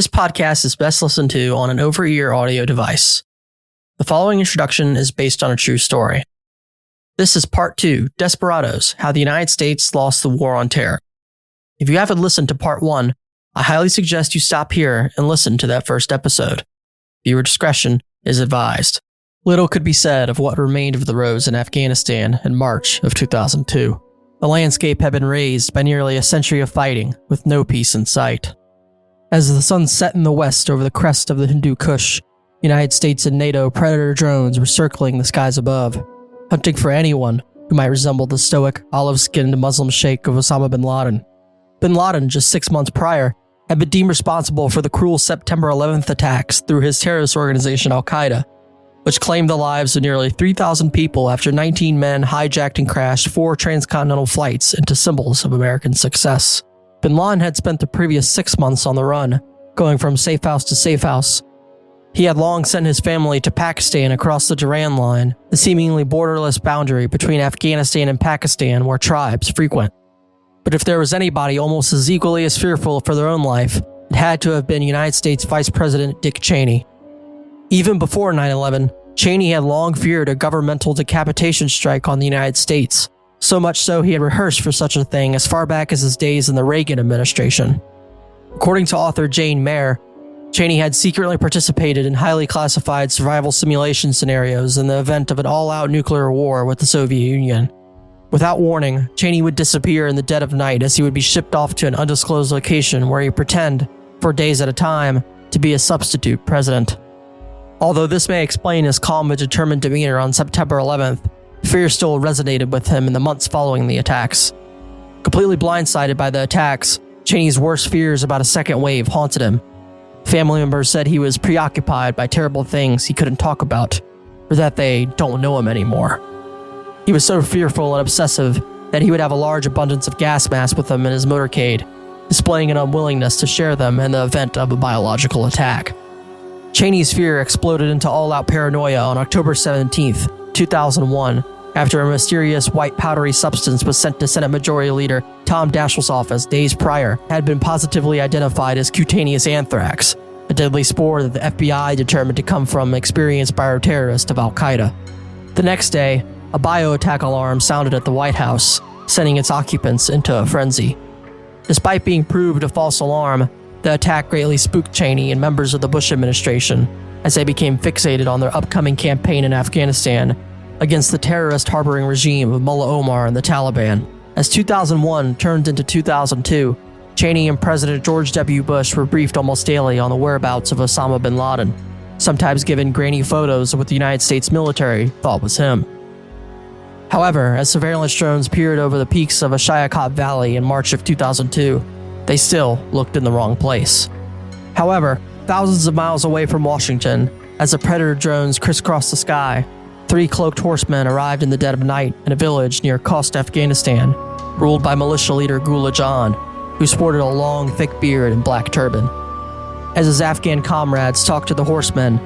This podcast is best listened to on an over-ear audio device. The following introduction is based on a true story. This is Part 2, Desperados, How the United States Lost the War on Terror. If you haven't listened to Part 1, I highly suggest you stop here and listen to that first episode. Viewer discretion is advised. Little could be said of what remained of the roads in Afghanistan in March of 2002. The landscape had been razed by nearly a century of fighting, with no peace in sight. As the sun set in the west over the crest of the Hindu Kush, United States and NATO Predator drones were circling the skies above, hunting for anyone who might resemble the stoic, olive-skinned Muslim sheikh of Osama bin Laden. Bin Laden, just 6 months prior, had been deemed responsible for the cruel September 11th attacks through his terrorist organization Al-Qaeda, which claimed the lives of nearly 3,000 people after 19 men hijacked and crashed 4 transcontinental flights into symbols of American success. Bin Laden had spent the previous 6 months on the run, going from safe house to safe house. He had long sent his family to Pakistan across the Durand Line, the seemingly borderless boundary between Afghanistan and Pakistan where tribes frequent. But if there was anybody almost as equally as fearful for their own life, it had to have been United States Vice President Dick Cheney. Even before 9/11, Cheney had long feared a governmental decapitation strike on the United States. So much so he had rehearsed for such a thing as far back as his days in the Reagan administration. According to author Jane Mayer, Cheney had secretly participated in highly classified survival simulation scenarios in the event of an all-out nuclear war with the Soviet Union. Without warning, Cheney would disappear in the dead of night as he would be shipped off to an undisclosed location where he'd pretend, for days at a time, to be a substitute president. Although this may explain his calm and determined demeanor on September 11th, fear still resonated with him in the months following the attacks. Completely blindsided by the attacks, Cheney's worst fears about a second wave haunted him. Family members said he was preoccupied by terrible things he couldn't talk about, or that they don't know him anymore. He was so fearful and obsessive that he would have a large abundance of gas masks with him in his motorcade, displaying an unwillingness to share them in the event of a biological attack. Cheney's fear exploded into all-out paranoia on October 17th, 2001, after a mysterious white powdery substance was sent to Senate Majority Leader Tom Daschle's office days prior had been positively identified as cutaneous anthrax, a deadly spore that the FBI determined to come from experienced bioterrorists of Al-Qaeda. The next day, a bio-attack alarm sounded at the White House, sending its occupants into a frenzy. Despite being proved a false alarm, the attack greatly spooked Cheney and members of the Bush administration as they became fixated on their upcoming campaign in Afghanistan against the terrorist harboring regime of Mullah Omar and the Taliban. As 2001 turned into 2002, Cheney and President George W. Bush were briefed almost daily on the whereabouts of Osama bin Laden, sometimes given grainy photos of what the United States military thought was him. However, as surveillance drones peered over the peaks of Ashayakot Valley in March of 2002, they still looked in the wrong place. However, thousands of miles away from Washington, as the Predator drones crisscrossed the sky, 3 cloaked horsemen arrived in the dead of night in a village near Khost, Afghanistan, ruled by militia leader Gullah John, who sported a long, thick beard and black turban. As his Afghan comrades talked to the horsemen,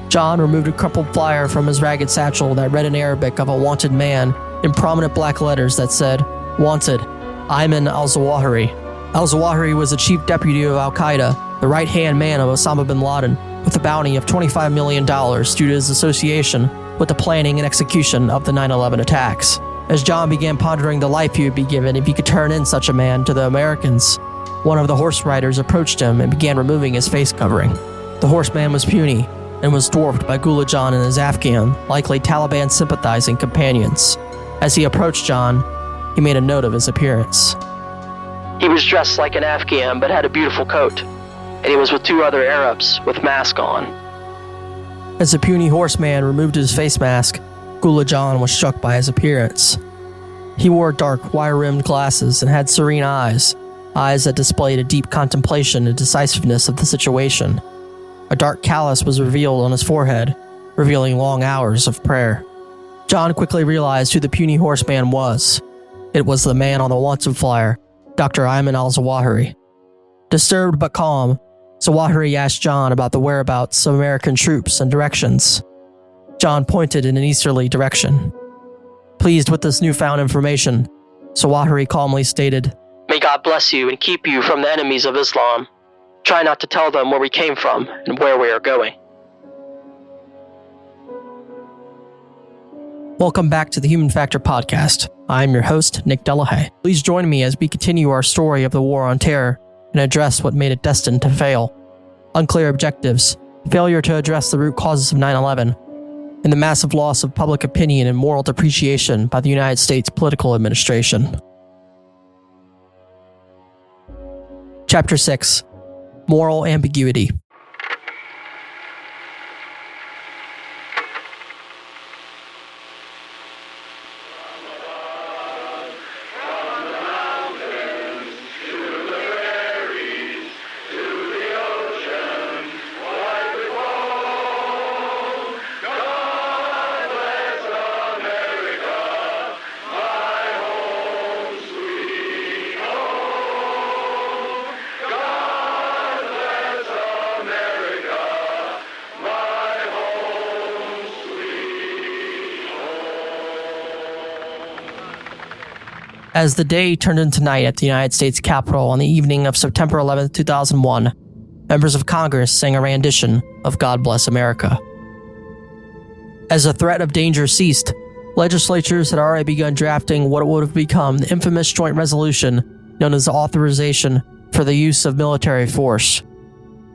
John removed a crumpled flyer from his ragged satchel that read in Arabic of a wanted man in prominent black letters that said, "Wanted, Ayman al-Zawahiri." Al-Zawahiri was the chief deputy of Al-Qaeda, the right-hand man of Osama bin Laden, with a bounty of $25 million due to his association with the planning and execution of the 9/11 attacks. As John began pondering the life he would be given if he could turn in such a man to the Americans, one of the horse riders approached him and began removing his face covering. The horseman was puny and was dwarfed by Gullah John and his Afghan, likely Taliban-sympathizing companions. As he approached John, he made a note of his appearance. He was dressed like an Afghan but had a beautiful coat, and he was with 2 other Arabs with masks on. As the puny horseman removed his face mask, Gullah John was struck by his appearance. He wore dark, wire-rimmed glasses and had serene eyes that displayed a deep contemplation and decisiveness of the situation. A dark callus was revealed on his forehead, revealing long hours of prayer. John quickly realized who the puny horseman was. It was the man on the wanted flyer, Dr. Ayman al-Zawahiri. Disturbed but calm, Zawahiri asked John about the whereabouts of American troops and directions. John pointed in an easterly direction. Pleased with this newfound information, Zawahiri calmly stated, "May God bless you and keep you from the enemies of Islam. try not to tell them where we came from and where we are going. Welcome back to the Human Factor Podcast. I'm your host, Nick Delahaye. Please join me as we continue our story of the War on Terror and address what made it destined to fail. Unclear objectives, failure to address the root causes of 9/11, and the massive loss of public opinion and moral depreciation by the United States political administration. Chapter 6. Moral Ambiguity. As the day turned into night at the United States Capitol on the evening of September 11, 2001, members of Congress sang a rendition of God Bless America. As the threat of danger ceased, legislatures had already begun drafting what would have become the infamous joint resolution known as the Authorization for the Use of Military Force.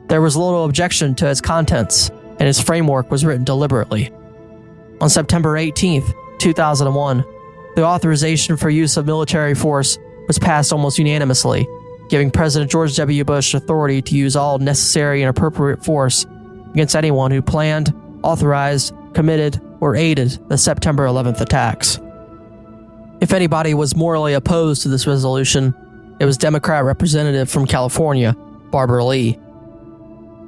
There was little objection to its contents, and its framework was written deliberately. On September 18, 2001, the authorization for use of military force was passed almost unanimously, giving President George W. Bush authority to use all necessary and appropriate force against anyone who planned, authorized, committed, or aided the September 11th attacks. If anybody was morally opposed to this resolution, it was Democrat Representative from California, Barbara Lee.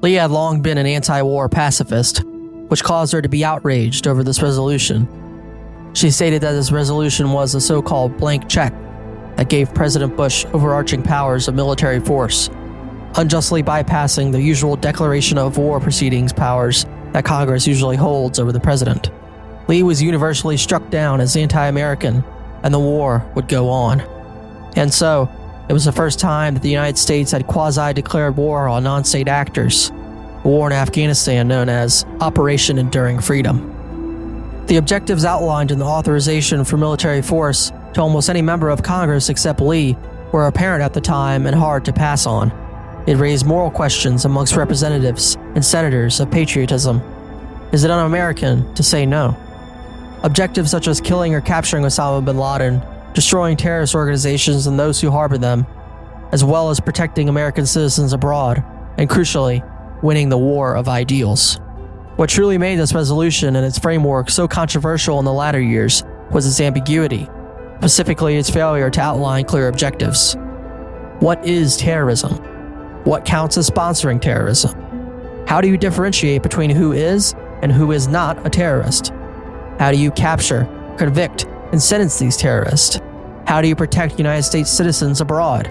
Lee had long been an anti-war pacifist, which caused her to be outraged over this resolution. She stated that this resolution was a so-called blank check that gave President Bush overarching powers of military force, unjustly bypassing the usual declaration of war proceedings powers that Congress usually holds over the president. Lee was universally struck down as anti-American, and the war would go on. And so, it was the first time that the United States had quasi-declared war on non-state actors, a war in Afghanistan known as Operation Enduring Freedom. The objectives outlined in the authorization for military force to almost any member of Congress except Lee were apparent at the time and hard to pass on. It raised moral questions amongst representatives and senators of patriotism. Is it un-American to say no? Objectives such as killing or capturing Osama bin Laden, destroying terrorist organizations and those who harbor them, as well as protecting American citizens abroad, and crucially, winning the war of ideals. What truly made this resolution and its framework so controversial in the latter years was its ambiguity, specifically its failure to outline clear objectives. What is terrorism? What counts as sponsoring terrorism? How do you differentiate between who is and who is not a terrorist? How do you capture, convict, and sentence these terrorists? How do you protect United States citizens abroad?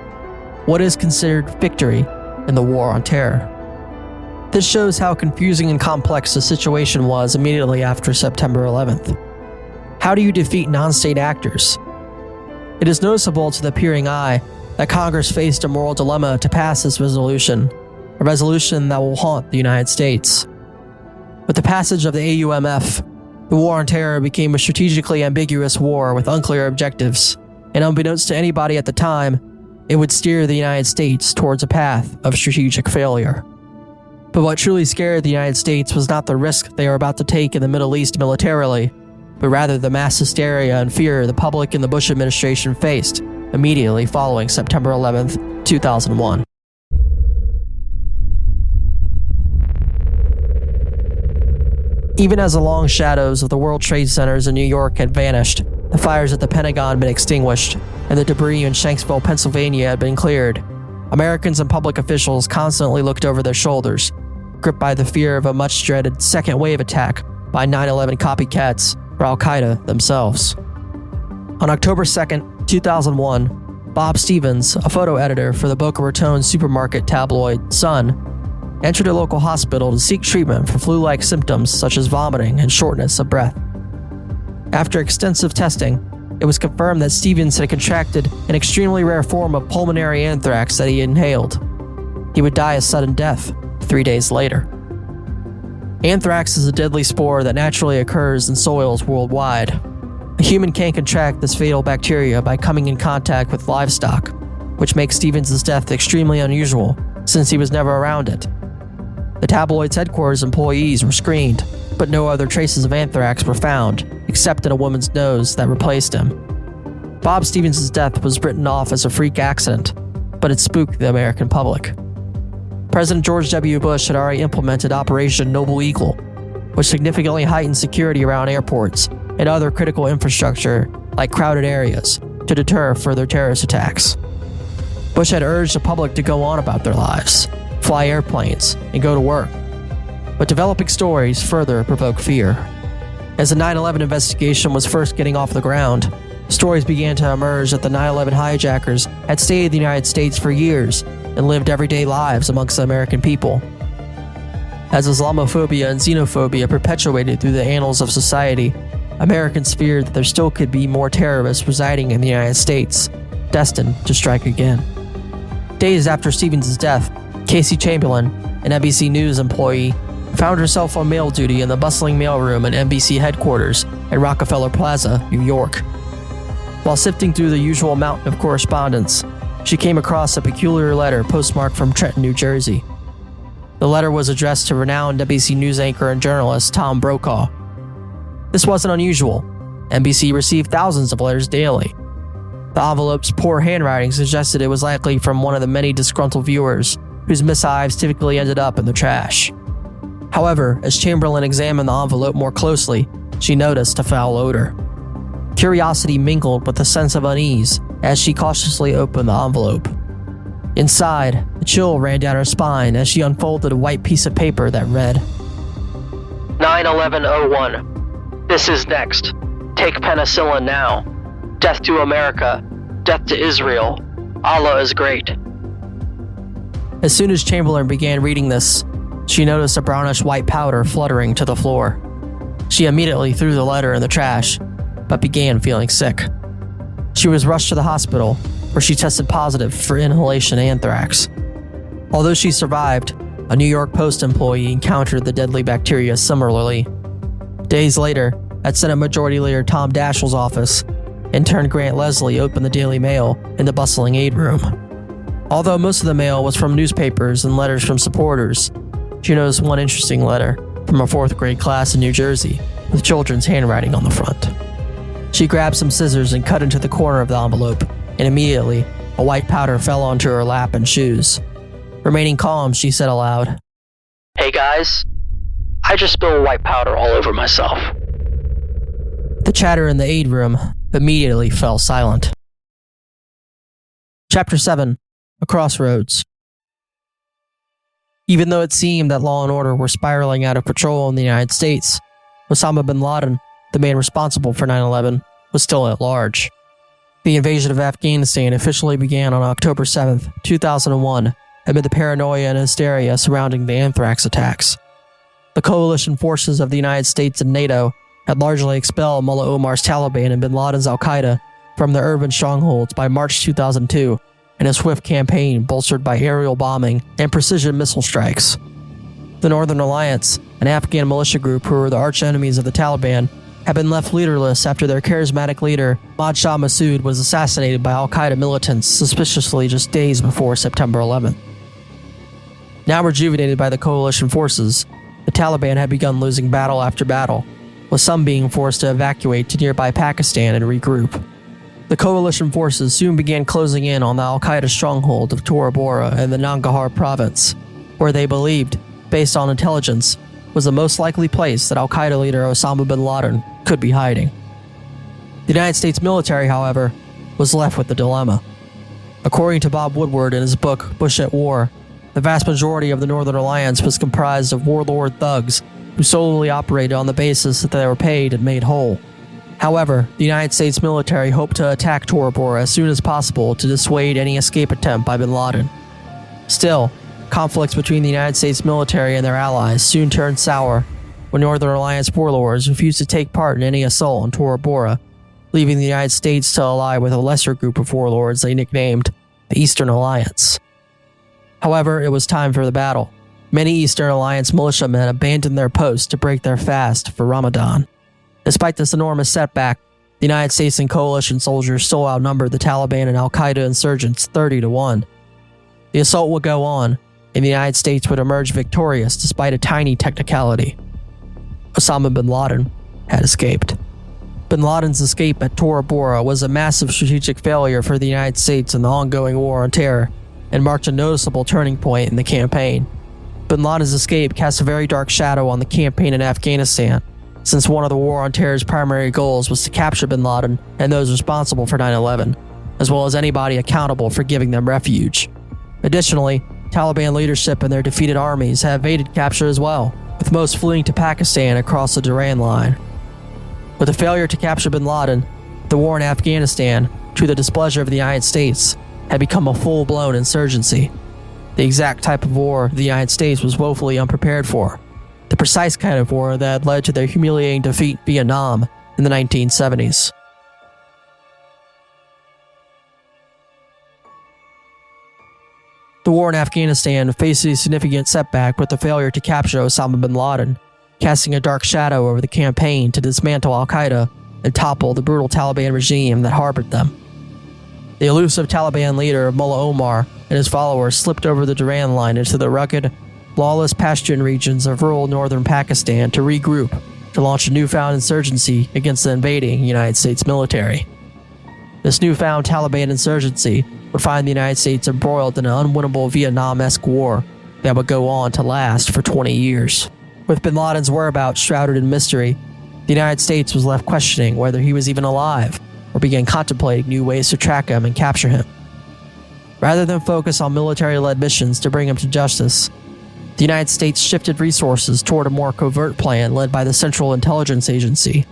What is considered victory in the war on terror? This shows how confusing and complex the situation was immediately after September 11th. How do you defeat non-state actors? It is noticeable to the peering eye that Congress faced a moral dilemma to pass this resolution, a resolution that will haunt the United States. With the passage of the AUMF, the war on terror became a strategically ambiguous war with unclear objectives, and unbeknownst to anybody at the time, it would steer the United States towards a path of strategic failure. But what truly scared the United States was not the risk they were about to take in the Middle East militarily, but rather the mass hysteria and fear the public and the Bush administration faced immediately following September 11th, 2001. Even as the long shadows of the World Trade Centers in New York had vanished, the fires at the Pentagon had been extinguished, and the debris in Shanksville, Pennsylvania had been cleared, Americans and public officials constantly looked over their shoulders, gripped by the fear of a much-dreaded second wave attack by 9/11 copycats or Al-Qaeda themselves. On October 2nd, 2001, Bob Stevens, a photo editor for the Boca Raton supermarket tabloid Sun, entered a local hospital to seek treatment for flu-like symptoms such as vomiting and shortness of breath. After extensive testing, it was confirmed that Stevens had contracted an extremely rare form of pulmonary anthrax that he inhaled. he would die a sudden death 3 days later. Anthrax is a deadly spore that naturally occurs in soils worldwide. A human can contract this fatal bacteria by coming in contact with livestock, which makes Stevens' death extremely unusual since he was never around it. The tabloid's headquarters employees were screened, but no other traces of anthrax were found, except in a woman's nose that replaced him. Bob Stevens' death was written off as a freak accident, but it spooked the American public. President George W. Bush had already implemented Operation Noble Eagle, which significantly heightened security around airports and other critical infrastructure like crowded areas to deter further terrorist attacks. Bush had urged the public to go on about their lives, fly airplanes, and go to work. But developing stories further provoked fear. As the 9/11 investigation was first getting off the ground, stories began to emerge that the 9/11 hijackers had stayed in the United States for years and lived everyday lives amongst the American people. As Islamophobia and xenophobia perpetuated through the annals of society, Americans feared that there still could be more terrorists residing in the United States, destined to strike again. Days after Stevens' death, Casey Chamberlain, an NBC News employee, found herself on mail duty in the bustling mailroom at NBC headquarters at Rockefeller Plaza, New York. While sifting through the usual mountain of correspondence, she came across a peculiar letter postmarked from Trenton, New Jersey. The letter was addressed to renowned NBC News anchor and journalist Tom Brokaw. This wasn't unusual. NBC received thousands of letters daily. The envelope's poor handwriting suggested it was likely from one of the many disgruntled viewers whose missives typically ended up in the trash. However, as Chamberlain examined the envelope more closely, she noticed a foul odor. Curiosity mingled with a sense of unease as she cautiously opened the envelope. Inside, a chill ran down her spine as she unfolded a white piece of paper that read, 9/11/01. This is next. Take penicillin now. Death to America. Death to Israel. Allah is great. As soon as Chamberlain began reading this, she noticed a brownish white powder fluttering to the floor. She immediately threw the letter in the trash, but began feeling sick. She was rushed to the hospital, where she tested positive for inhalation anthrax. Although she survived, a New York Post employee encountered the deadly bacteria similarly. Days later, at Senate Majority Leader Tom Daschle's office, intern Grant Leslie opened the Daily Mail in the bustling aid room. Although most of the mail was from newspapers and letters from supporters, she noticed one interesting letter from a fourth grade class in New Jersey with children's handwriting on the front. She grabbed some scissors and cut into the corner of the envelope, and immediately, a white powder fell onto her lap and shoes. Remaining calm, she said aloud, "Hey guys, I just spilled white powder all over myself." The chatter in the aid room immediately fell silent. Chapter 7. A Crossroads. Even though it seemed that law and order were spiraling out of control in the United States, Osama bin Laden, the man responsible for 9/11, was still at large. The invasion of Afghanistan officially began on October 7, 2001, amid the paranoia and hysteria surrounding the anthrax attacks. The coalition forces of the United States and NATO had largely expelled Mullah Omar's Taliban and bin Laden's al-Qaeda from their urban strongholds by March 2002, in a swift campaign bolstered by aerial bombing and precision missile strikes. The Northern Alliance, an Afghan militia group who were the arch-enemies of the Taliban, had been left leaderless after their charismatic leader, Ahmad Shah Massoud, was assassinated by al-Qaeda militants suspiciously just days before September 11th. Now rejuvenated by the coalition forces, the Taliban had begun losing battle after battle, with some being forced to evacuate to nearby Pakistan and regroup. The coalition forces soon began closing in on the al-Qaeda stronghold of Tora Bora in the Nangarhar province, where they believed, based on intelligence, was the most likely place that al-Qaeda leader Osama bin Laden could be hiding. The United States military, however, was left with the dilemma. According to Bob Woodward in his book Bush at War, the vast majority of the Northern Alliance was comprised of warlord thugs who solely operated on the basis that they were paid and made whole. However, the United States military hoped to attack Tora Bora as soon as possible to dissuade any escape attempt by bin Laden. Still, conflicts between the United States military and their allies soon turned sour when Northern Alliance warlords refused to take part in any assault on Tora Bora, leaving the United States to ally with a lesser group of warlords they nicknamed the Eastern Alliance. However, it was time for the battle. Many Eastern Alliance militiamen abandoned their posts to break their fast for Ramadan. Despite this enormous setback, the United States and coalition soldiers still outnumbered the Taliban and al-Qaeda insurgents 30-1. The assault would go on, and the United States would emerge victorious despite a tiny technicality. Osama bin Laden had escaped. Bin Laden's escape at Tora Bora was a massive strategic failure for the United States in the ongoing war on terror, and marked a noticeable turning point in the campaign. Bin Laden's escape cast a very dark shadow on the campaign in Afghanistan, since one of the War on Terror's primary goals was to capture bin Laden and those responsible for 9/11, as well as anybody accountable for giving them refuge. Additionally, Taliban leadership and their defeated armies have evaded capture as well, with most fleeing to Pakistan across the Durand Line. With the failure to capture bin Laden, the war in Afghanistan, to the displeasure of the United States, had become a full-blown insurgency. The exact type of war the United States was woefully unprepared for. The precise kind of war that led to their humiliating defeat in Vietnam in the 1970s. The war in Afghanistan faced a significant setback with the failure to capture Osama bin Laden, casting a dark shadow over the campaign to dismantle al-Qaeda and topple the brutal Taliban regime that harbored them. The elusive Taliban leader Mullah Omar and his followers slipped over the Durand Line into the rugged, lawless Pashtun regions of rural northern Pakistan to regroup to launch a newfound insurgency against the invading United States military. This newfound Taliban insurgency would find the United States embroiled in an unwinnable Vietnam-esque war that would go on to last for 20 years. With bin Laden's whereabouts shrouded in mystery, the United States was left questioning whether he was even alive, or began contemplating new ways to track him and capture him. Rather than focus on military-led missions to bring him to justice, the United States shifted resources toward a more covert plan led by the Central Intelligence Agency.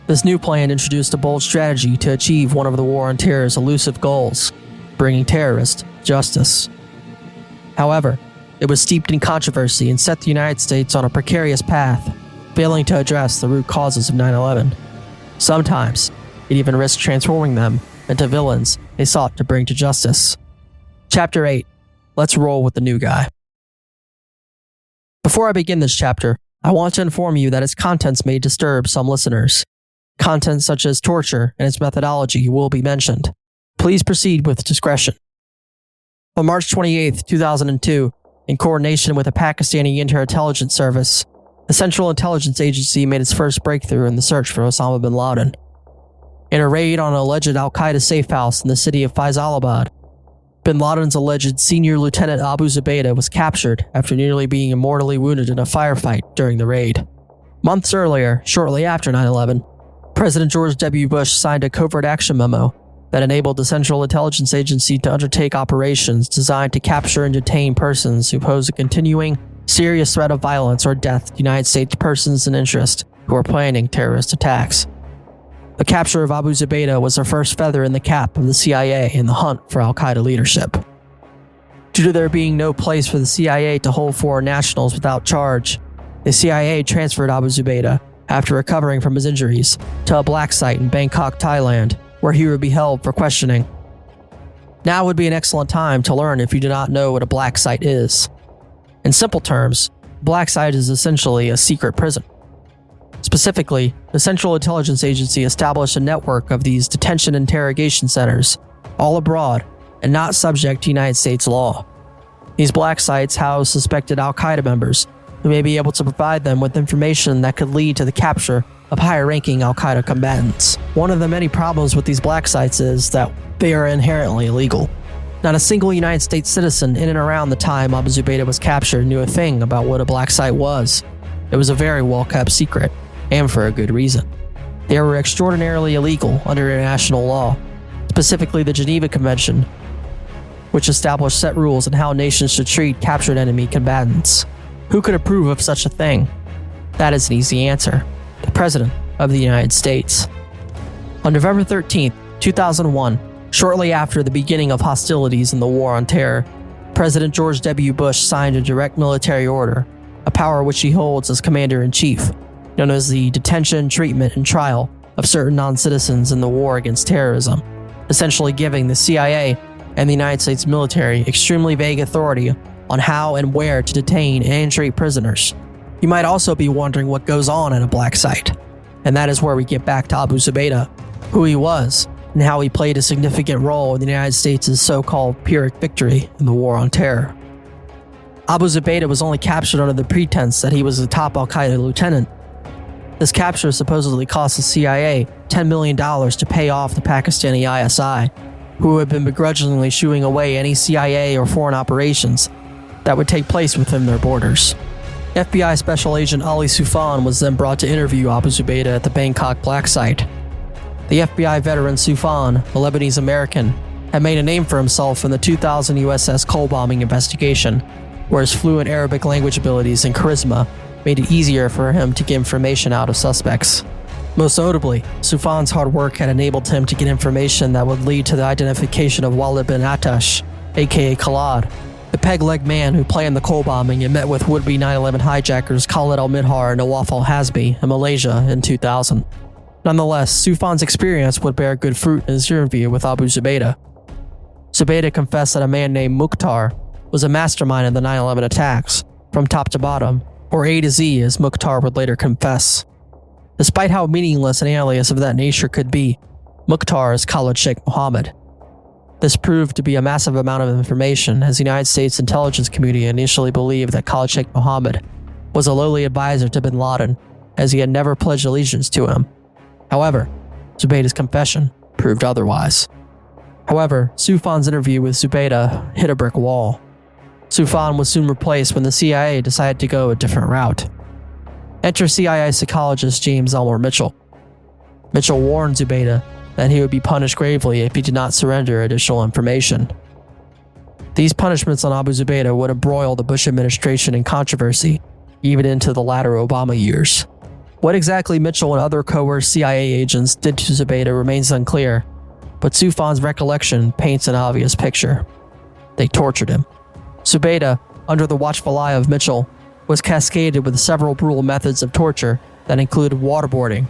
This new plan introduced a bold strategy to achieve one of the War on Terror's elusive goals, bringing terrorists to justice. However, it was steeped in controversy and set the United States on a precarious path, failing to address the root causes of 9/11. Sometimes, it even risked transforming them into villains they sought to bring to justice. Chapter 8. Let's roll with the new guy. Before I begin this chapter, I want to inform you that its contents may disturb some listeners. Content such as torture and its methodology will be mentioned. Please proceed with discretion. On March 28, 2002, in coordination with the Pakistani Inter-Intelligence Service, the Central Intelligence Agency made its first breakthrough in the search for Osama bin Laden. In a raid on an alleged al-Qaeda safe house in the city of Faisalabad, bin Laden's alleged senior lieutenant Abu Zubaydah was captured after nearly being mortally wounded in a firefight during the raid. Months earlier, shortly after 9/11, President George W. Bush signed a covert action memo that enabled the Central Intelligence Agency to undertake operations designed to capture and detain persons who pose a continuing, serious threat of violence or death to United States persons in interest who are planning terrorist attacks. The capture of Abu Zubaydah was the first feather in the cap of the CIA in the hunt for al-Qaeda leadership. Due to there being no place for the CIA to hold foreign nationals without charge, the CIA transferred Abu Zubaydah, after recovering from his injuries, to a black site in Bangkok, Thailand, where he would be held for questioning. Now would be an excellent time to learn if you do not know what a black site is. In simple terms, a black site is essentially a secret prison. Specifically, the Central Intelligence Agency established a network of these detention interrogation centers, all abroad and not subject to United States law. These black sites house suspected al-Qaeda members who may be able to provide them with information that could lead to the capture of higher-ranking al-Qaeda combatants. One of the many problems with these black sites is that they are inherently illegal. Not a single United States citizen in and around the time Abu Zubaydah was captured knew a thing about what a black site was. It was a very well-kept secret, and for a good reason. They were extraordinarily illegal under international law, specifically the Geneva Convention, which established set rules on how nations should treat captured enemy combatants. Who could approve of such a thing? That is an easy answer. The President of the United States. On November 13, 2001, shortly after the beginning of hostilities in the War on Terror, President George W. Bush signed a direct military order, a power which he holds as Commander-in-Chief, known as the detention, treatment, and trial of certain non-citizens in the war against terrorism, essentially giving the CIA and the United States military extremely vague authority on how and where to detain and treat prisoners. You might also be wondering what goes on at a black site, and that is where we get back to Abu Zubaydah, who he was, and how he played a significant role in the United States' so-called Pyrrhic victory in the War on Terror. Abu Zubaydah was only captured under the pretense that he was a top al-Qaeda lieutenant. This capture supposedly cost the CIA $10 million to pay off the Pakistani ISI, who had been begrudgingly shooing away any CIA or foreign operations that would take place within their borders. FBI Special Agent Ali Soufan was then brought to interview Abu Zubaydah at the Bangkok black site. The FBI veteran Soufan, a Lebanese American, had made a name for himself in the 2000 USS Cole bombing investigation, where his fluent Arabic language abilities and charisma made it easier for him to get information out of suspects. Most notably, Soufan's hard work had enabled him to get information that would lead to the identification of Walid bin Attash, aka Khalad, the peg-leg man who planned the Cole bombing and met with would-be 9/11 hijackers Khalid al-Midhar and Nawaf al-Hazmi in Malaysia in 2000. Nonetheless, Soufan's experience would bear good fruit in his interview with Abu Zubaydah. Zubaydah confessed that a man named Mukhtar was a mastermind of the 9/11 attacks, from top to bottom, or A to Z as Mukhtar would later confess. Despite how meaningless an alias of that nature could be, Mukhtar is Khalid Sheikh Mohammed. This proved to be a massive amount of information, as the United States intelligence community initially believed that Khalid Sheikh Mohammed was a lowly advisor to bin Laden, as he had never pledged allegiance to him. However, Zubaydah's confession proved otherwise. However, Soufan's interview with Zubaydah hit a brick wall. Soufan was soon replaced when the CIA decided to go a different route. Enter CIA psychologist James Elmer Mitchell. Mitchell warned Zubaydah that he would be punished gravely if he did not surrender additional information. These punishments on Abu Zubaydah would embroil the Bush administration in controversy, even into the latter Obama years. What exactly Mitchell and other coerced CIA agents did to Zubaydah remains unclear, but Soufan's recollection paints an obvious picture. They tortured him. Zubaydah, under the watchful eye of Mitchell, was cascaded with several brutal methods of torture that included waterboarding,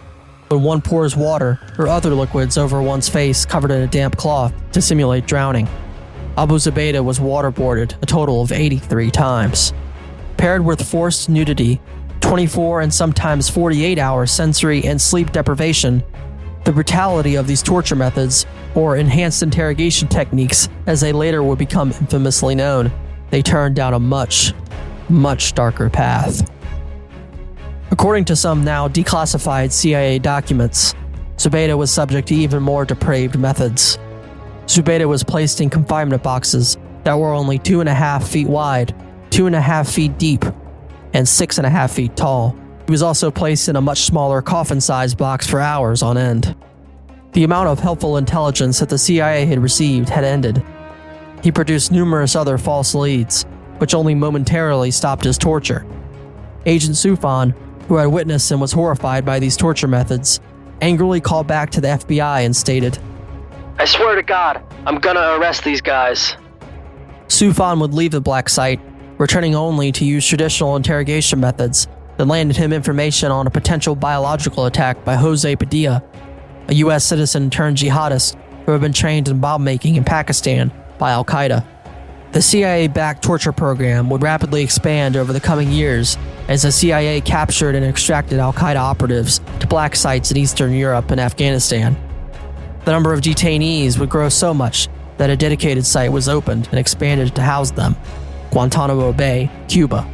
when one pours water or other liquids over one's face covered in a damp cloth to simulate drowning. Abu Zubaydah was waterboarded a total of 83 times. Paired with forced nudity, 24 and sometimes 48-hour sensory and sleep deprivation, the brutality of these torture methods, or enhanced interrogation techniques as they later would become infamously known, they turned down a much, much darker path. According to some now declassified CIA documents, Zubaydah was subject to even more depraved methods. Zubaydah was placed in confinement boxes that were only 2.5 feet wide, 2.5 feet deep, and 6.5 feet tall. He was also placed in a much smaller coffin-sized box for hours on end. The amount of helpful intelligence that the CIA had received had ended. He produced numerous other false leads, which only momentarily stopped his torture. Agent Soufan, who had witnessed and was horrified by these torture methods, angrily called back to the FBI and stated, "I swear to God, I'm gonna arrest these guys." Soufan would leave the black site, returning only to use traditional interrogation methods that landed him information on a potential biological attack by Jose Padilla, a U.S. citizen turned jihadist who had been trained in bomb making in Pakistan by al-Qaeda. The CIA-backed torture program would rapidly expand over the coming years as the CIA captured and extracted al-Qaeda operatives to black sites in Eastern Europe and Afghanistan. The number of detainees would grow so much that a dedicated site was opened and expanded to house them, Guantanamo Bay, Cuba.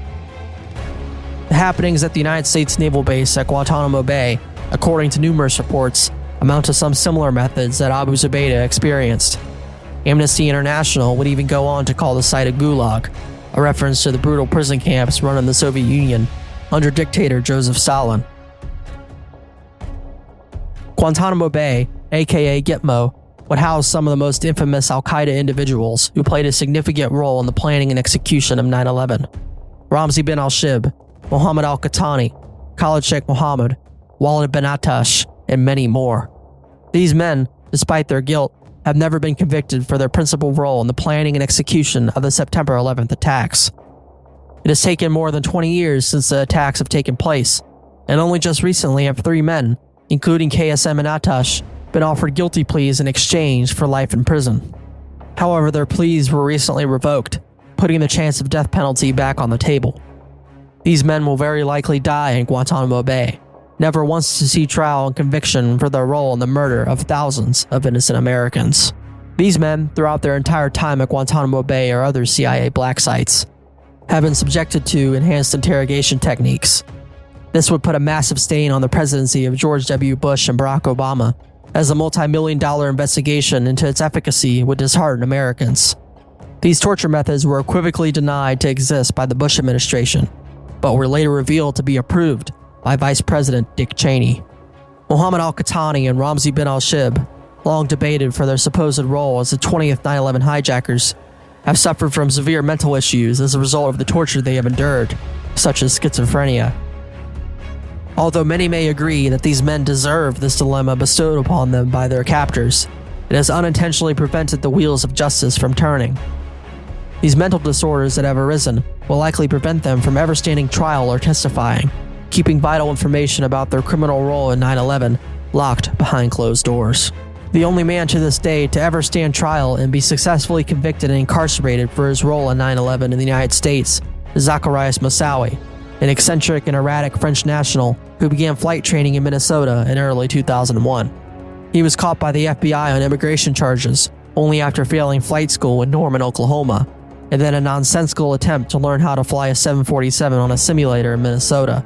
The happenings at the United States Naval Base at Guantanamo Bay, according to numerous reports, amount to some similar methods that Abu Zubaydah experienced. Amnesty International would even go on to call the site a gulag, a reference to the brutal prison camps run in the Soviet Union under dictator Joseph Stalin. Guantanamo Bay, aka Gitmo, would house some of the most infamous al-Qaeda individuals who played a significant role in the planning and execution of 9/11. Ramzi bin al-Shib, Mohammed al-Qahtani, Khalid Sheikh Mohammed, Walid bin Attash, and many more. These men, despite their guilt, have never been convicted for their principal role in the planning and execution of the September 11th attacks. It has taken more than 20 years since the attacks have taken place, and only just recently have 3 men, including KSM and Attash, been offered guilty pleas in exchange for life in prison. However, their pleas were recently revoked, putting the chance of death penalty back on the table. These men will very likely die in Guantanamo Bay, never once to see trial and conviction for their role in the murder of thousands of innocent Americans. These men, throughout their entire time at Guantanamo Bay or other CIA black sites, have been subjected to enhanced interrogation techniques. This would put a massive stain on the presidency of George W. Bush and Barack Obama, as a multi-million-dollar investigation into its efficacy would dishearten Americans. These torture methods were equivocally denied to exist by the Bush administration, but were later revealed to be approved by Vice President Dick Cheney. Mohammed al-Qahtani and Ramzi bin al-Shibh, long debated for their supposed role as the 20th 9/11 hijackers, have suffered from severe mental issues as a result of the torture they have endured, such as schizophrenia. Although many may agree that these men deserve this dilemma bestowed upon them by their captors, it has unintentionally prevented the wheels of justice from turning. These mental disorders that have arisen will likely prevent them from ever standing trial or testifying, keeping vital information about their criminal role in 9/11 locked behind closed doors. The only man to this day to ever stand trial and be successfully convicted and incarcerated for his role in 9/11 in the United States is Zacarias Moussaoui, an eccentric and erratic French national who began flight training in Minnesota in early 2001. He was caught by the FBI on immigration charges only after failing flight school in Norman, Oklahoma, and then a nonsensical attempt to learn how to fly a 747 on a simulator in Minnesota.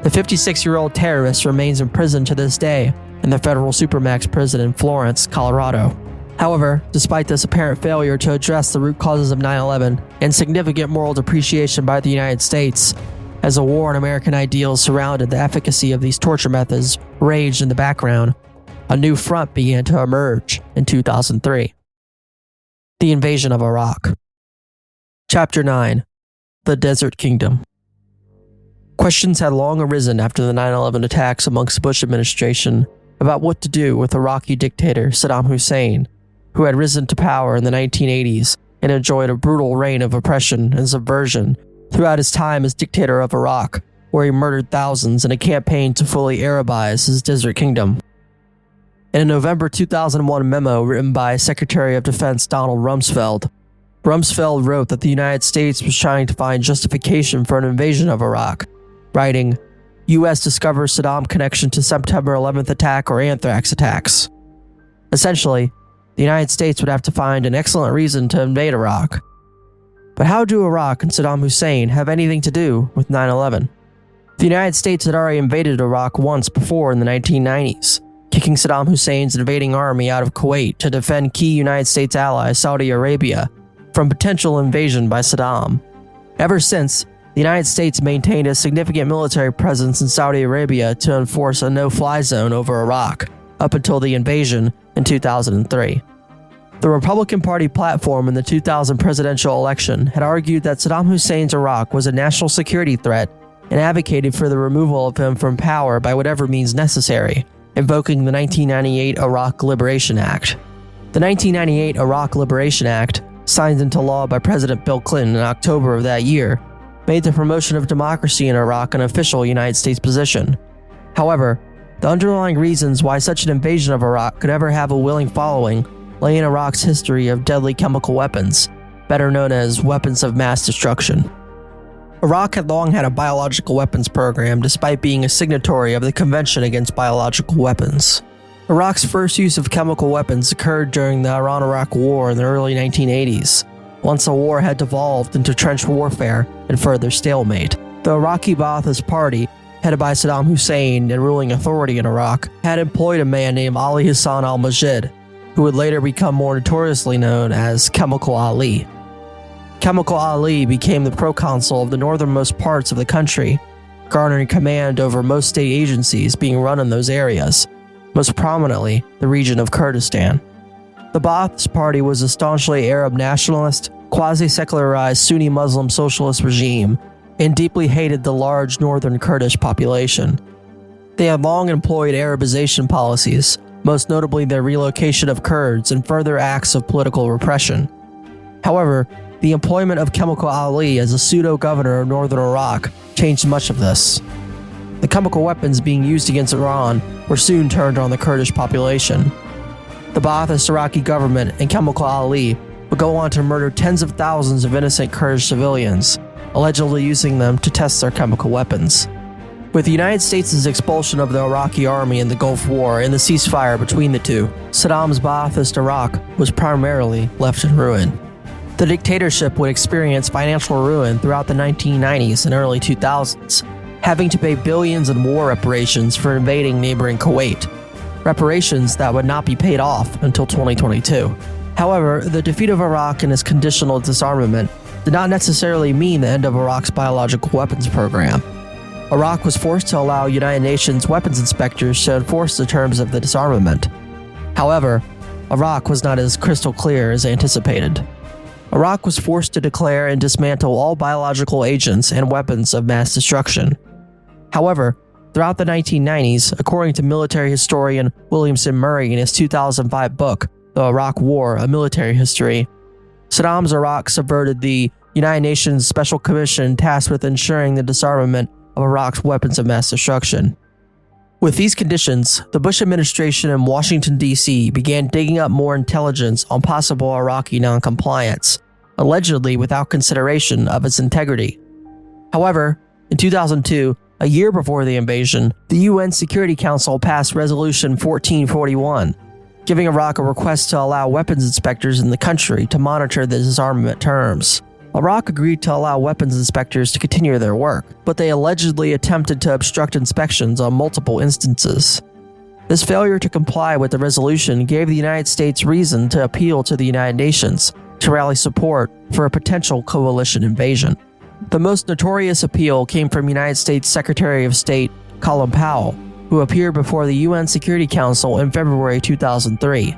The 56-year-old terrorist remains in prison to this day in the federal supermax prison in Florence, Colorado. However, despite this apparent failure to address the root causes of 9/11 and significant moral depreciation by the United States, as a war on American ideals surrounded the efficacy of these torture methods raged in the background, a new front began to emerge in 2003. The invasion of Iraq. Chapter 9. The Desert Kingdom. Questions had long arisen after the 9/11 attacks amongst the Bush administration about what to do with Iraqi dictator Saddam Hussein, who had risen to power in the 1980s and enjoyed a brutal reign of oppression and subversion throughout his time as dictator of Iraq, where he murdered thousands in a campaign to fully Arabize his desert kingdom. In a November 2001 memo written by Secretary of Defense Donald Rumsfeld, Rumsfeld wrote that the United States was trying to find justification for an invasion of Iraq, writing, U.S. discovers Saddam connection to September 11th attack or anthrax attacks. Essentially, the United States would have to find an excellent reason to invade Iraq. But how do Iraq and Saddam Hussein have anything to do with 9/11? The United States had already invaded Iraq once before in the 1990s, kicking Saddam Hussein's invading army out of Kuwait to defend key United States ally Saudi Arabia from potential invasion by Saddam. Ever since, the United States maintained a significant military presence in Saudi Arabia to enforce a no-fly zone over Iraq, up until the invasion in 2003. The Republican Party platform in the 2000 presidential election had argued that Saddam Hussein's Iraq was a national security threat and advocated for the removal of him from power by whatever means necessary, invoking the 1998 Iraq Liberation Act. The 1998 Iraq Liberation Act, signed into law by President Bill Clinton in October of that year, made the promotion of democracy in Iraq an official United States position. However, the underlying reasons why such an invasion of Iraq could ever have a willing following lay in Iraq's history of deadly chemical weapons, better known as weapons of mass destruction. Iraq had long had a biological weapons program despite being a signatory of the Convention Against Biological Weapons. Iraq's first use of chemical weapons occurred during the Iran-Iraq War in the early 1980s, once the war had devolved into trench warfare and further stalemate. The Iraqi Ba'athist Party, headed by Saddam Hussein and ruling authority in Iraq, had employed a man named Ali Hassan al-Majid, who would later become more notoriously known as Chemical Ali. Chemical Ali became the proconsul of the northernmost parts of the country, garnering command over most state agencies being run in those areas, most prominently the region of Kurdistan. The Ba'athist Party was a staunchly Arab nationalist, quasi-secularized Sunni Muslim socialist regime and deeply hated the large northern Kurdish population. They had long employed Arabization policies, most notably their relocation of Kurds and further acts of political repression. However, the employment of Chemical Ali as a pseudo-governor of northern Iraq changed much of this. The chemical weapons being used against Iran were soon turned on the Kurdish population. The Ba'athist Iraqi government and Chemical Ali would go on to murder tens of thousands of innocent Kurdish civilians, allegedly using them to test their chemical weapons. With the United States' expulsion of the Iraqi army in the Gulf War and the ceasefire between the two, Saddam's Ba'athist Iraq was primarily left in ruin. The dictatorship would experience financial ruin throughout the 1990s and early 2000s, having to pay billions in war reparations for invading neighboring Kuwait, reparations that would not be paid off until 2022. However, the defeat of Iraq and its conditional disarmament did not necessarily mean the end of Iraq's biological weapons program. Iraq was forced to allow United Nations weapons inspectors to enforce the terms of the disarmament. However, Iraq was not as crystal clear as anticipated. Iraq was forced to declare and dismantle all biological agents and weapons of mass destruction. However, throughout the 1990s, according to military historian Williamson Murray in his 2005 book, The Iraq War, A Military History, Saddam's Iraq subverted the United Nations Special Commission tasked with ensuring the disarmament of Iraq's weapons of mass destruction. With these conditions, the Bush administration in Washington, D.C. began digging up more intelligence on possible Iraqi noncompliance, allegedly without consideration of its integrity. However, in 2002, a year before the invasion, the UN Security Council passed Resolution 1441, giving Iraq a request to allow weapons inspectors in the country to monitor the disarmament terms. Iraq agreed to allow weapons inspectors to continue their work, but they allegedly attempted to obstruct inspections on multiple instances. This failure to comply with the resolution gave the United States reason to appeal to the United Nations to rally support for a potential coalition invasion. The most notorious appeal came from United States Secretary of State Colin Powell, who appeared before the UN Security Council in February 2003.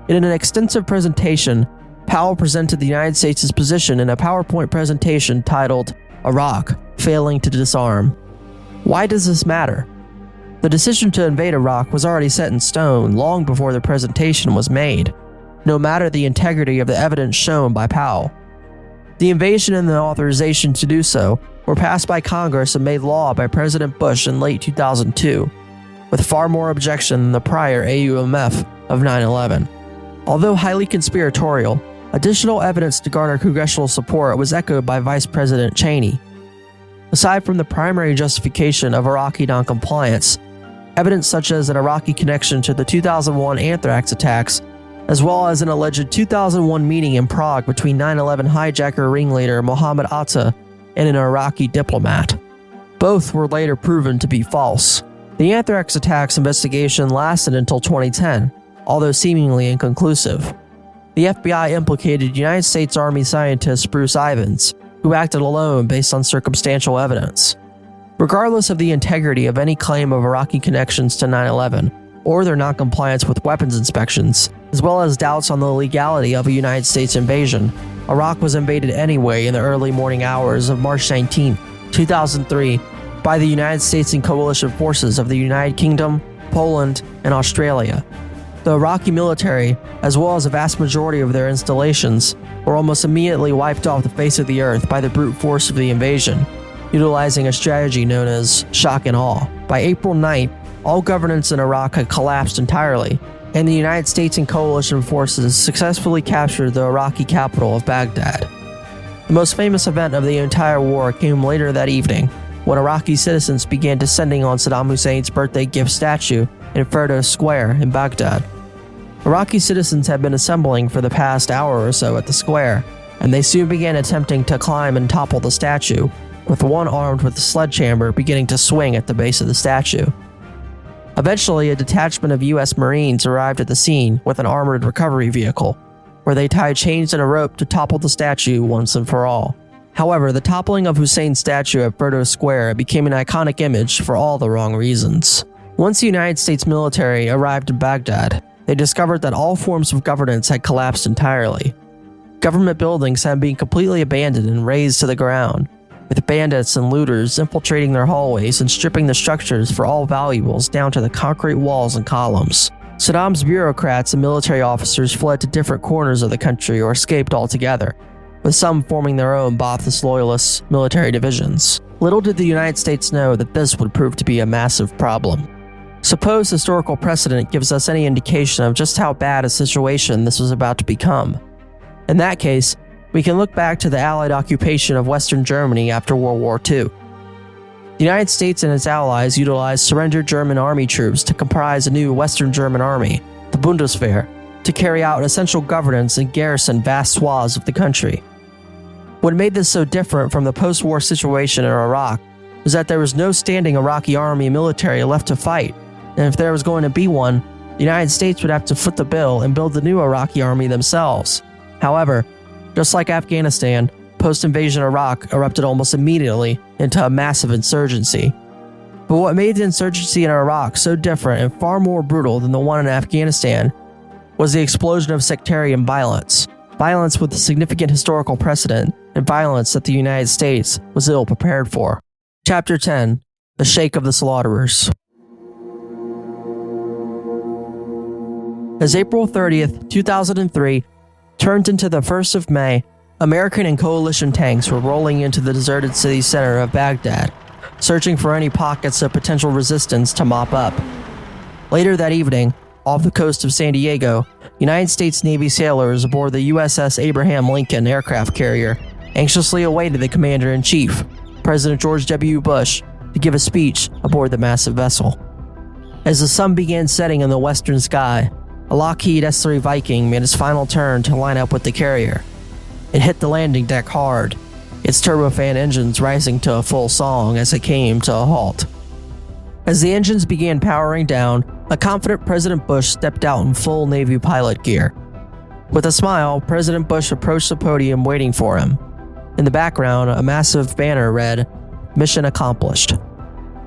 In an extensive presentation, Powell presented the United States' position in a PowerPoint presentation titled, Iraq, Failing to Disarm. Why does this matter? The decision to invade Iraq was already set in stone long before the presentation was made, no matter the integrity of the evidence shown by Powell. The invasion and the authorization to do so were passed by Congress and made law by President Bush in late 2002, with far more objection than the prior AUMF of 9/11. Although highly conspiratorial, additional evidence to garner congressional support was echoed by Vice President Cheney. Aside from the primary justification of Iraqi noncompliance, evidence such as an Iraqi connection to the 2001 anthrax attacks, as well as an alleged 2001 meeting in Prague between 9/11 hijacker ringleader Mohammed Atta and an Iraqi diplomat. Both were later proven to be false. The anthrax attacks investigation lasted until 2010, although seemingly inconclusive. The FBI implicated United States Army scientist Bruce Ivins, who acted alone based on circumstantial evidence. Regardless of the integrity of any claim of Iraqi connections to 9/11, or their noncompliance with weapons inspections, as well as doubts on the legality of a United States invasion, Iraq was invaded anyway in the early morning hours of March 19, 2003, by the United States and coalition forces of the United Kingdom, Poland, and Australia. The Iraqi military, as well as a vast majority of their installations, were almost immediately wiped off the face of the earth by the brute force of the invasion, utilizing a strategy known as shock and awe. By April 9th, all governance in Iraq had collapsed entirely, and the United States and coalition forces successfully captured the Iraqi capital of Baghdad. The most famous event of the entire war came later that evening, when Iraqi citizens began descending on Saddam Hussein's birthday gift statue in Firdos Square in Baghdad. Iraqi citizens had been assembling for the past hour or so at the square, and they soon began attempting to climb and topple the statue, with one armed with a sledgehammer beginning to swing at the base of the statue. Eventually, a detachment of U.S. Marines arrived at the scene with an armored recovery vehicle, where they tied chains and a rope to topple the statue once and for all. However, the toppling of Hussein's statue at Firdos Square became an iconic image for all the wrong reasons. Once the United States military arrived in Baghdad, they discovered that all forms of governance had collapsed entirely. Government buildings had been completely abandoned and razed to the ground, with bandits and looters infiltrating their hallways and stripping the structures for all valuables down to the concrete walls and columns. Saddam's bureaucrats and military officers fled to different corners of the country or escaped altogether, with some forming their own Ba'athist loyalist military divisions. Little did the United States know that this would prove to be a massive problem. Suppose historical precedent gives us any indication of just how bad a situation this was about to become. In that case, we can look back to the Allied occupation of Western Germany after World War II. The United States and its allies utilized surrendered German army troops to comprise a new Western German army, the Bundeswehr, to carry out essential governance and garrison vast swaths of the country. What made this so different from the post-war situation in Iraq was that there was no standing Iraqi army military left to fight, and if there was going to be one, the United States would have to foot the bill and build the new Iraqi army themselves. However, just like Afghanistan, post-invasion Iraq erupted almost immediately into a massive insurgency. But what made the insurgency in Iraq so different and far more brutal than the one in Afghanistan was the explosion of sectarian violence. Violence with a significant historical precedent, and violence that the United States was ill prepared for. Chapter 10: The Shake of the Slaughterers. As April 30th, 2003 turned into the 1st of May, American and coalition tanks were rolling into the deserted city center of Baghdad, searching for any pockets of potential resistance to mop up. Later that evening, off the coast of San Diego, United States Navy sailors aboard the USS Abraham Lincoln aircraft carrier anxiously awaited the Commander-in-Chief, President George W. Bush, to give a speech aboard the massive vessel. As the sun began setting in the western sky, a Lockheed S-3 Viking made its final turn to line up with the carrier. It hit the landing deck hard, its turbofan engines rising to a full song as it came to a halt. As the engines began powering down, a confident President Bush stepped out in full Navy pilot gear. With a smile, President Bush approached the podium waiting for him. In the background, a massive banner read, "Mission Accomplished."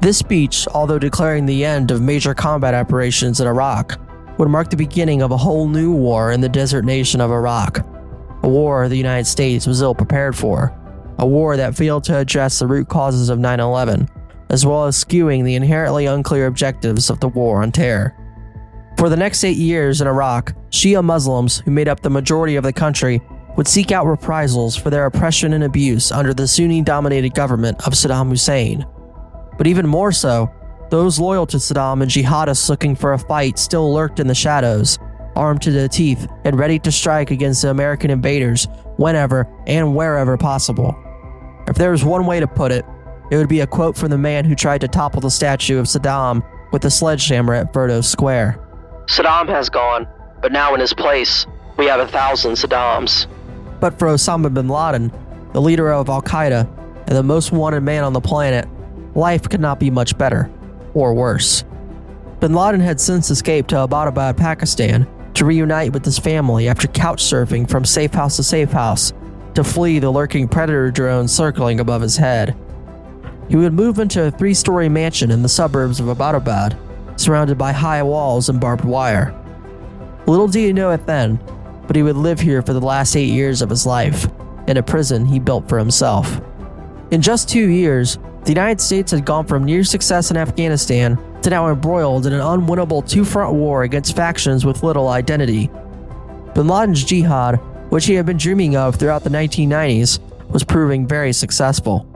This speech, although declaring the end of major combat operations in Iraq, would mark the beginning of a whole new war in the desert nation of Iraq. A war the United States was ill prepared for. A war that failed to address the root causes of 9/11, as well as skewing the inherently unclear objectives of the war on terror. For the next 8 years in Iraq, Shia Muslims, who made up the majority of the country, would seek out reprisals for their oppression and abuse under the Sunni-dominated government of Saddam Hussein. But even more so, those loyal to Saddam and jihadists looking for a fight still lurked in the shadows, armed to the teeth and ready to strike against the American invaders whenever and wherever possible. If there was one way to put it, it would be a quote from the man who tried to topple the statue of Saddam with a sledgehammer at Verdo Square. "Saddam has gone, but now in his place, we have 1,000 Saddams." But for Osama bin Laden, the leader of Al-Qaeda and the most wanted man on the planet, life could not be much better, or worse. Bin Laden had since escaped to Abbottabad, Pakistan, to reunite with his family after couch surfing from safe house to safe house to flee the lurking predator drone circling above his head. He would move into a 3-story mansion in the suburbs of Abbottabad, surrounded by high walls and barbed wire. Little did he know it then, but he would live here for the last 8 years of his life, in a prison he built for himself. In just 2 years, the United States had gone from near success in Afghanistan to now embroiled in an unwinnable two-front war against factions with little identity. Bin Laden's jihad, which he had been dreaming of throughout the 1990s, was proving very successful.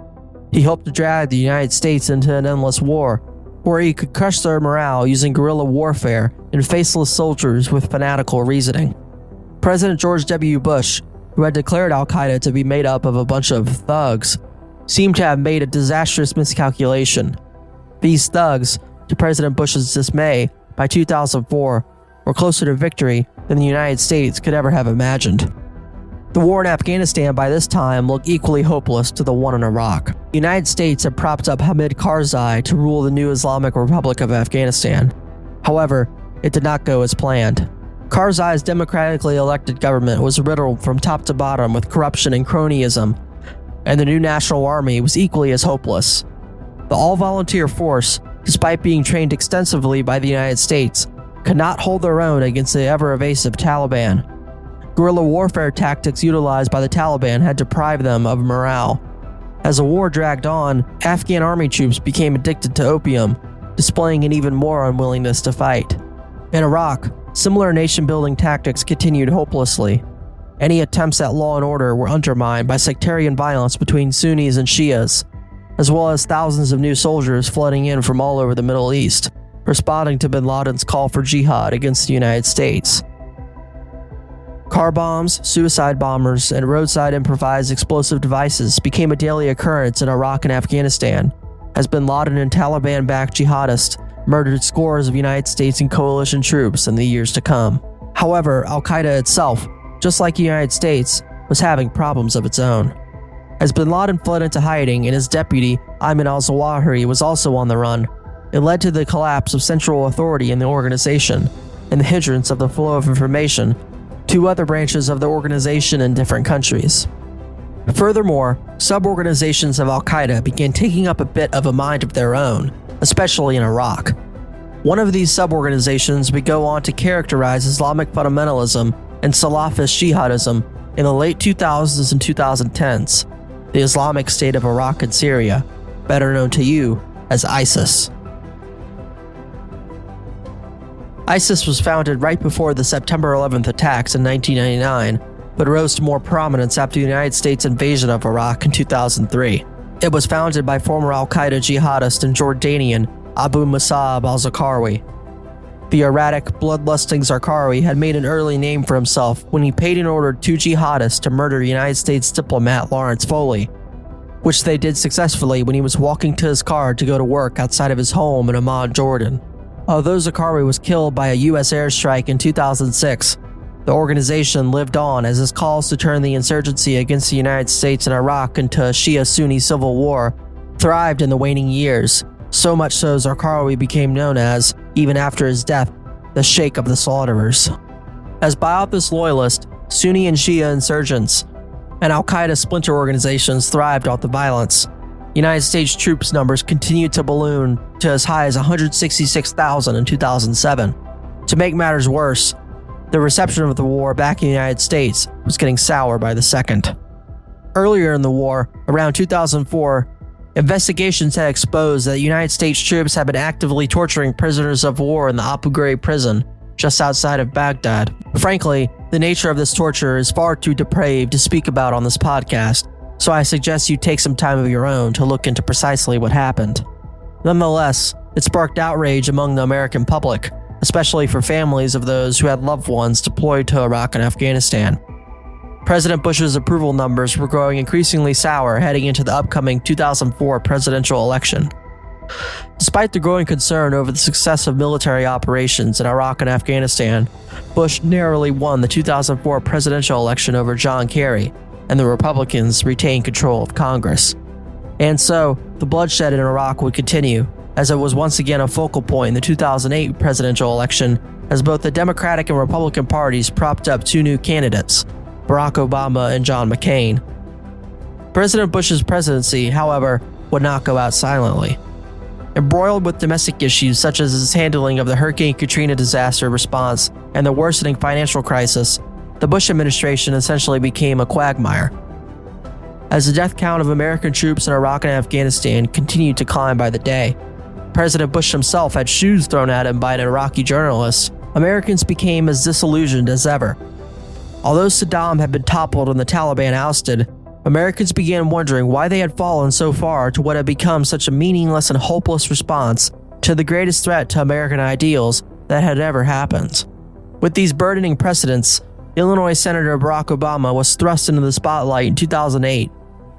He hoped to drag the United States into an endless war, where he could crush their morale using guerrilla warfare and faceless soldiers with fanatical reasoning. President George W. Bush, who had declared Al-Qaeda to be made up of a bunch of thugs, seemed to have made a disastrous miscalculation. These thugs, to President Bush's dismay, by 2004, were closer to victory than the United States could ever have imagined. The war in Afghanistan by this time looked equally hopeless to the one in Iraq. The United States had propped up Hamid Karzai to rule the new Islamic Republic of Afghanistan. However, it did not go as planned. Karzai's democratically elected government was riddled from top to bottom with corruption and cronyism, and the new National Army was equally as hopeless. The all-volunteer force, despite being trained extensively by the United States, could not hold their own against the ever-evasive Taliban. Guerrilla warfare tactics utilized by the Taliban had deprived them of morale. As the war dragged on, Afghan army troops became addicted to opium, displaying an even more unwillingness to fight. In Iraq, similar nation-building tactics continued hopelessly. Any attempts at law and order were undermined by sectarian violence between Sunnis and Shias, as well as thousands of new soldiers flooding in from all over the Middle East. responding to bin Laden's call for jihad against the United States. Car bombs, suicide bombers, and roadside improvised explosive devices became a daily occurrence in Iraq and Afghanistan, as bin Laden and Taliban-backed jihadists murdered scores of United States and coalition troops in the years to come. However, al-Qaeda itself, just like the United States, was having problems of its own. As bin Laden fled into hiding and his deputy, Ayman al-Zawahiri, was also on the run, it led to the collapse of central authority in the organization and the hindrance of the flow of information to other branches of the organization in different countries. Furthermore, sub-organizations of al-Qaeda began taking up a bit of a mind of their own, especially in Iraq. One of these sub-organizations would go on to characterize Islamic fundamentalism and Salafist jihadism in the late 2000s and 2010s, the Islamic State of Iraq and Syria, better known to you as ISIS. ISIS was founded right before the September 11th attacks in 1999, but rose to more prominence after the United States invasion of Iraq in 2003. It was founded by former al-Qaeda jihadist and Jordanian Abu Musab al-Zarqawi. The erratic, bloodlusting Zarqawi had made an early name for himself when he paid and ordered two jihadists to murder United States diplomat Lawrence Foley, which they did successfully when he was walking to his car to go to work outside of his home in Amman, Jordan. Although Zarqawi was killed by a U.S. airstrike in 2006, the organization lived on as his calls to turn the insurgency against the United States and Iraq into a Shia-Sunni civil war thrived in the waning years, so much so Zarqawi became known as, even after his death, the Sheikh of the Slaughterers. As Ba'athist loyalists, Sunni and Shia insurgents, and al-Qaeda splinter organizations thrived off the violence, United States troops numbers continued to balloon to as high as 166,000 in 2007. To make matters worse, the reception of the war back in the United States was getting sour by the second. Earlier in the war, around 2004, investigations had exposed that the United States troops had been actively torturing prisoners of war in the Abu Ghraib prison just outside of Baghdad. Frankly, the nature of this torture is far too depraved to speak about on this podcast, so I suggest you take some time of your own to look into precisely what happened. Nonetheless, it sparked outrage among the American public, especially for families of those who had loved ones deployed to Iraq and Afghanistan. President Bush's approval numbers were growing increasingly sour heading into the upcoming 2004 presidential election. Despite the growing concern over the success of military operations in Iraq and Afghanistan, Bush narrowly won the 2004 presidential election over John Kerry, and the Republicans retained control of Congress. And so, the bloodshed in Iraq would continue, as it was once again a focal point in the 2008 presidential election, as both the Democratic and Republican parties propped up two new candidates, Barack Obama and John McCain. President Bush's presidency, however, would not go out silently. Embroiled with domestic issues such as his handling of the Hurricane Katrina disaster response and the worsening financial crisis, the Bush administration essentially became a quagmire. As the death count of American troops in Iraq and Afghanistan continued to climb by the day, President Bush himself had shoes thrown at him by an Iraqi journalist, Americans became as disillusioned as ever. Although Saddam had been toppled and the Taliban ousted, Americans began wondering why they had fallen so far to what had become such a meaningless and hopeless response to the greatest threat to American ideals that had ever happened. With these burdening precedents, Illinois Senator Barack Obama was thrust into the spotlight in 2008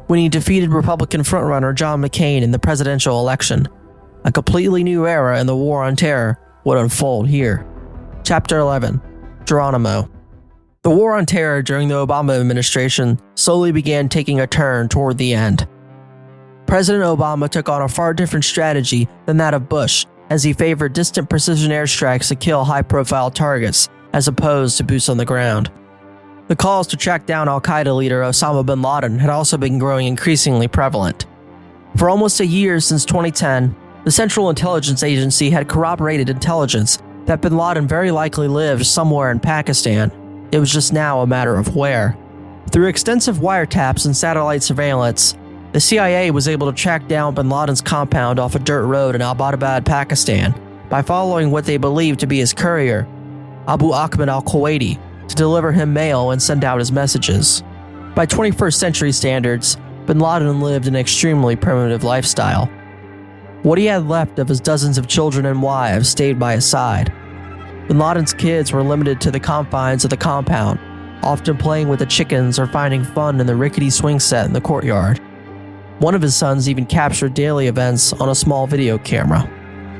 when he defeated Republican frontrunner John McCain in the presidential election. A completely new era in the War on Terror would unfold here. Chapter 11. Geronimo. The War on Terror during the Obama administration slowly began taking a turn toward the end. President Obama took on a far different strategy than that of Bush, as he favored distant precision airstrikes to kill high-profile targets, as opposed to boots on the ground. The calls to track down al-Qaeda leader Osama bin Laden had also been growing increasingly prevalent. For almost a year since 2010, the Central Intelligence Agency had corroborated intelligence that bin Laden very likely lived somewhere in Pakistan. It was just now a matter of where. Through extensive wiretaps and satellite surveillance, the CIA was able to track down bin Laden's compound off a dirt road in Abbottabad, Pakistan, by following what they believed to be his courier, Abu Ahmed al-Kuwaiti, to deliver him mail and send out his messages. By 21st century standards, bin Laden lived an extremely primitive lifestyle. What he had left of his dozens of children and wives stayed by his side. Bin Laden's kids were limited to the confines of the compound, often playing with the chickens or finding fun in the rickety swing set in the courtyard. One of his sons even captured daily events on a small video camera.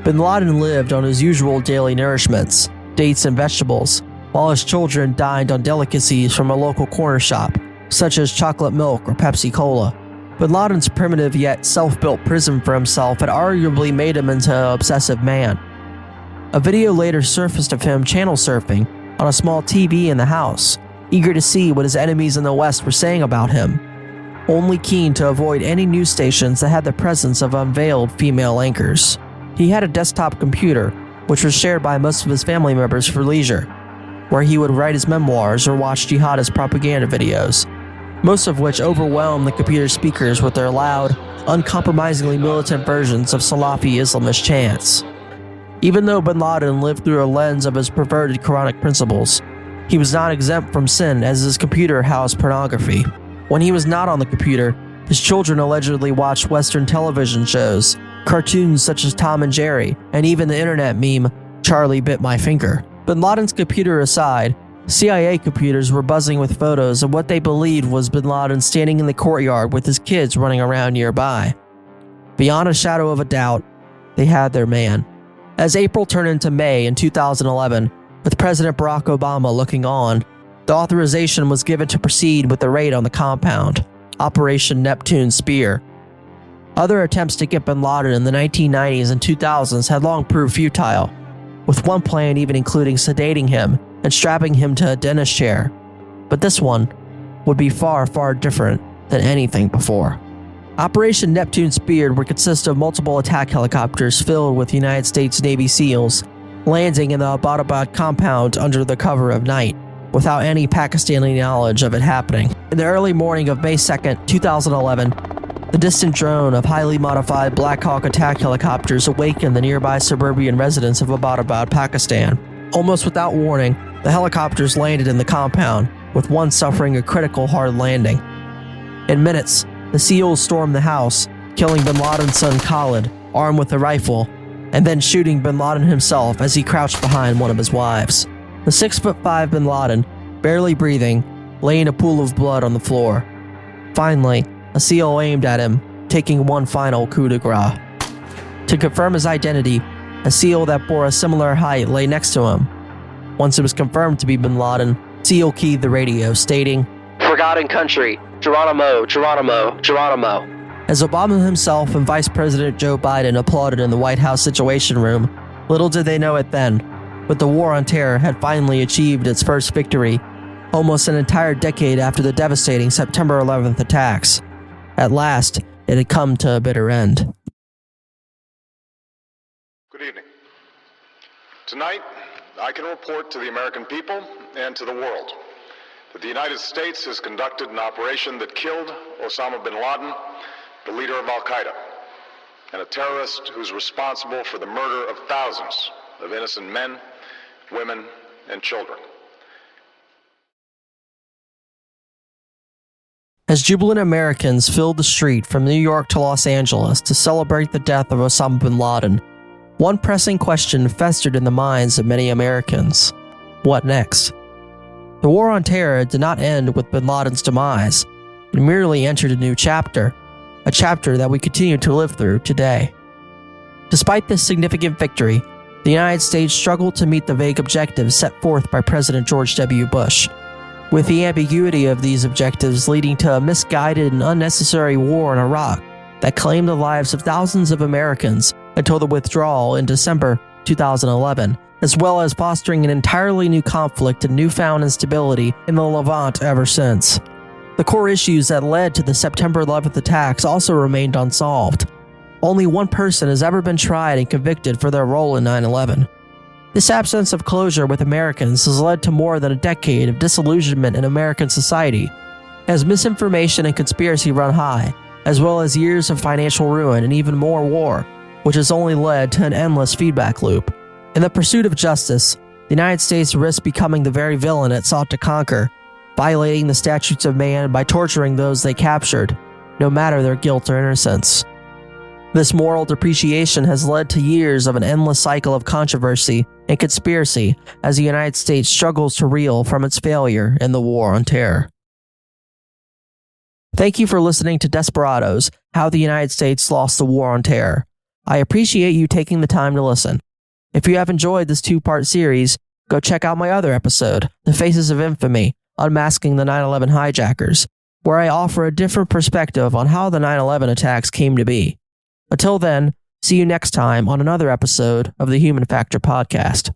Bin Laden lived on his usual daily nourishments, dates and vegetables, while his children dined on delicacies from a local corner shop, such as chocolate milk or Pepsi Cola. Bin Laden's primitive yet self-built prison for himself had arguably made him into an obsessive man. A video later surfaced of him channel surfing on a small TV in the house, eager to see what his enemies in the West were saying about him, only keen to avoid any news stations that had the presence of unveiled female anchors. He had a desktop computer, which was shared by most of his family members for leisure, where he would write his memoirs or watch jihadist propaganda videos, most of which overwhelmed the computer speakers with their loud, uncompromisingly militant versions of Salafi Islamist chants. Even though bin Laden lived through a lens of his perverted Quranic principles, he was not exempt from sin, as his computer housed pornography. When he was not on the computer, his children allegedly watched Western television shows, cartoons such as Tom and Jerry, and even the internet meme, "Charlie bit my finger." Bin Laden's computer aside, CIA computers were buzzing with photos of what they believed was bin Laden standing in the courtyard with his kids running around nearby. Beyond a shadow of a doubt, they had their man. As April turned into May in 2011, with President Barack Obama looking on, the authorization was given to proceed with the raid on the compound, Operation Neptune Spear. Other attempts to get bin Laden in the 1990s and 2000s had long proved futile, with one plan even including sedating him and strapping him to a dentist chair. But this one would be far, far different than anything before. Operation Neptune Spear would consist of multiple attack helicopters filled with United States Navy SEALs, landing in the Abbottabad compound under the cover of night, without any Pakistani knowledge of it happening. In the early morning of May 2nd, 2011, the distant drone of highly modified Black Hawk attack helicopters awakened the nearby suburban residents of Abbottabad, Pakistan. Almost without warning, the helicopters landed in the compound, with one suffering a critical hard landing. In minutes, the SEALs stormed the house, killing bin Laden's son Khalid, armed with a rifle, and then shooting bin Laden himself as he crouched behind one of his wives. The 6'5" bin Laden, barely breathing, lay in a pool of blood on the floor. Finally, a SEAL aimed at him, taking one final coup de grace. To confirm his identity, a SEAL that bore a similar height lay next to him. Once it was confirmed to be bin Laden, SEAL keyed the radio, stating, "Forgotten country, Geronimo, Geronimo, Geronimo." As Obama himself and Vice President Joe Biden applauded in the White House Situation Room, little did they know it then, but the war on terror had finally achieved its first victory, almost an entire decade after the devastating September 11th attacks. At last, it had come to a bitter end. Good evening. Tonight, I can report to the American people and to the world that the United States has conducted an operation that killed Osama bin Laden, the leader of Al-Qaeda, and a terrorist who's responsible for the murder of thousands of innocent men, women, and children. As jubilant Americans filled the street from New York to Los Angeles to celebrate the death of Osama bin Laden, one pressing question festered in the minds of many Americans: what next? The war on terror did not end with bin Laden's demise. It merely entered a new chapter, a chapter that we continue to live through today. Despite this significant victory, the United States struggled to meet the vague objectives set forth by President George W. Bush, with the ambiguity of these objectives leading to a misguided and unnecessary war in Iraq that claimed the lives of thousands of Americans until the withdrawal in December 2011, as well as fostering an entirely new conflict and newfound instability in the Levant ever since. The core issues that led to the September 11th attacks also remained unsolved. Only one person has ever been tried and convicted for their role in 9/11. This absence of closure with Americans has led to more than a decade of disillusionment in American society, as misinformation and conspiracy run high, as well as years of financial ruin and even more war, which has only led to an endless feedback loop. In the pursuit of justice, the United States risked becoming the very villain it sought to conquer, violating the statutes of man by torturing those they captured, no matter their guilt or innocence. This moral depreciation has led to years of an endless cycle of controversy and conspiracy as the United States struggles to reel from its failure in the War on Terror. Thank you for listening to Desperados, How the United States Lost the War on Terror. I appreciate you taking the time to listen. If you have enjoyed this two-part series, go check out my other episode, The Faces of Infamy, Unmasking the 9/11 Hijackers, where I offer a different perspective on how the 9/11 attacks came to be. Until then, see you next time on another episode of the Human Factor Podcast.